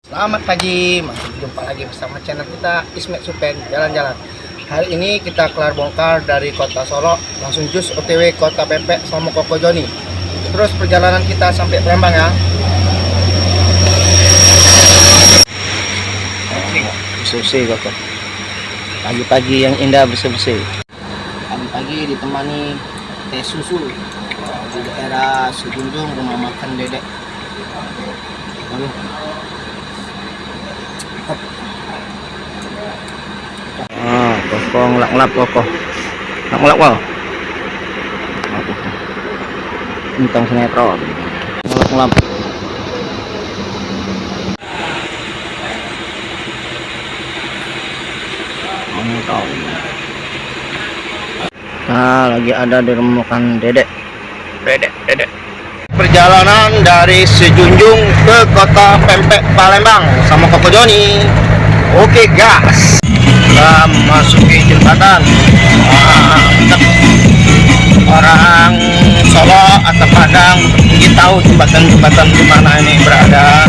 Selamat pagi, masih jumpa lagi bersama channel kita Ismet Supen Jalan-Jalan. Hari ini kita kelar bongkar dari kota Solo, langsung jus OTW kota Pempek sama Koko Joni. Terus perjalanan kita sampai Palembang ya. Bersih-bersih Koko. Pagi-pagi yang indah bersih-bersih. Pagi-pagi ditemani teh susu di daerah Sejunjung, rumah makan Dedek. Lalu Koko ngelap-ngelap Koko. Ngelap-ngelap wow. Bintang sinetron. Ngelap-ngelap. Nah, lagi ada di rumah makan Dedek. Dedek. Perjalanan dari Sejunjung ke kota Pempek Palembang sama Koko Joni. Oke gas. Kita masuki jembatan. Orang Solo atau Padang mungkin tahu jembatan-jembatan di mana ini berada.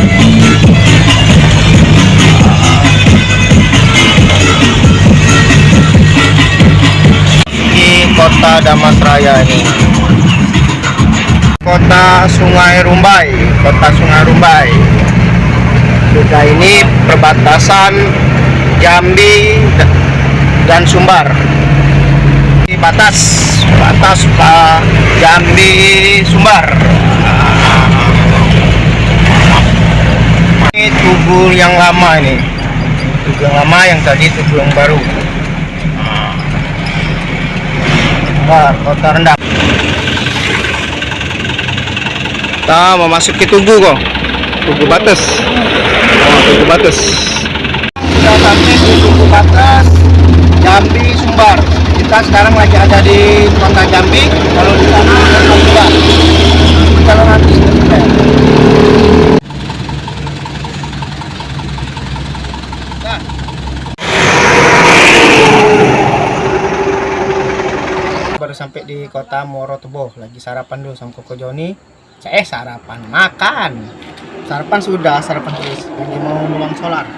Di kota Damasraya ini. Kota Sungai Rumbai. Sudah ini perbatasan Jambi dan Sumbar. Di batas Pak Jambi Sumbar. Ini tugu yang lama ini. Tugu yang lama yang tadi tugu yang baru. Sumbar, kota Rendang. Kita memasuki tugu kok. Tugu batas. Tugu batas. Sudah sampai di tugu batas Jambi Sumbar. Kita sekarang lagi ada di kota Jambi. Kalau di sana ada Sumbar. Kalau nanti baru sampai di kota Morotebo. Lagi sarapan dulu sama Koko Joni. Sarapan makan. Sarapan sudah, sarapan tulis. Lagi mau nuang solar.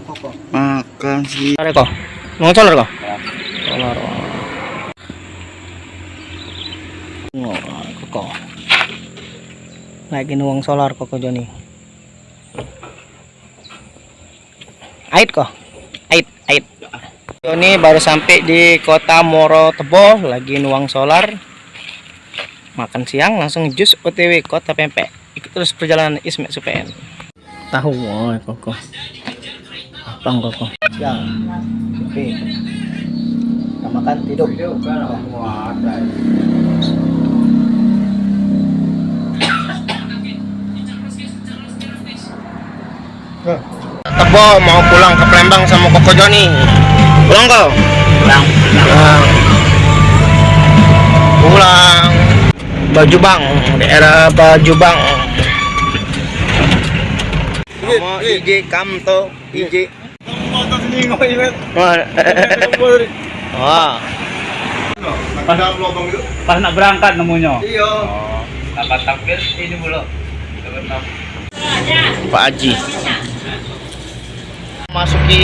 Koko. Makan sih. Ada kok. Nuang solar kok? Ya. Solar. Koko. Lagi nuang solar Koko Joni. Ait kok. Ait. Joni baru sampai di kota Morotebo, lagi nuang solar. Makan siang langsung jus OTW kota Pempek. Ikut terus perjalanan Ismet Supen. Tahu Koko. Apang Koko. Siang. Oke. Kita makan tidur. Tebo mau pulang ke Palembang sama Koko Joni. Pulang kau? Pulang. Bajubang, daerah Bajubang. Sama IJ Kamto, IJ. Wah. Pas nak berangkat nemunya. Iya. Dapat tampil ini mulu. Pak Haji. Masuki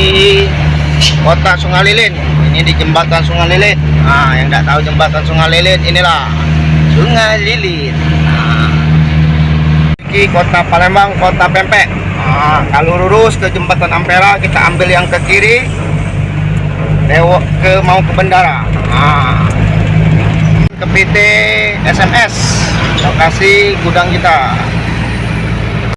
kota Sungai Lilin. Ini di jembatan Sungai Lilin. Nah, yang tidak tahu jembatan Sungai Lilin inilah Sungai Lilin. Di kota Palembang, kota Pempek. Kalau lurus ke jembatan Ampera, kita ambil yang ke kiri, mau ke Bendara. Ke PT SMS, lokasi gudang kita.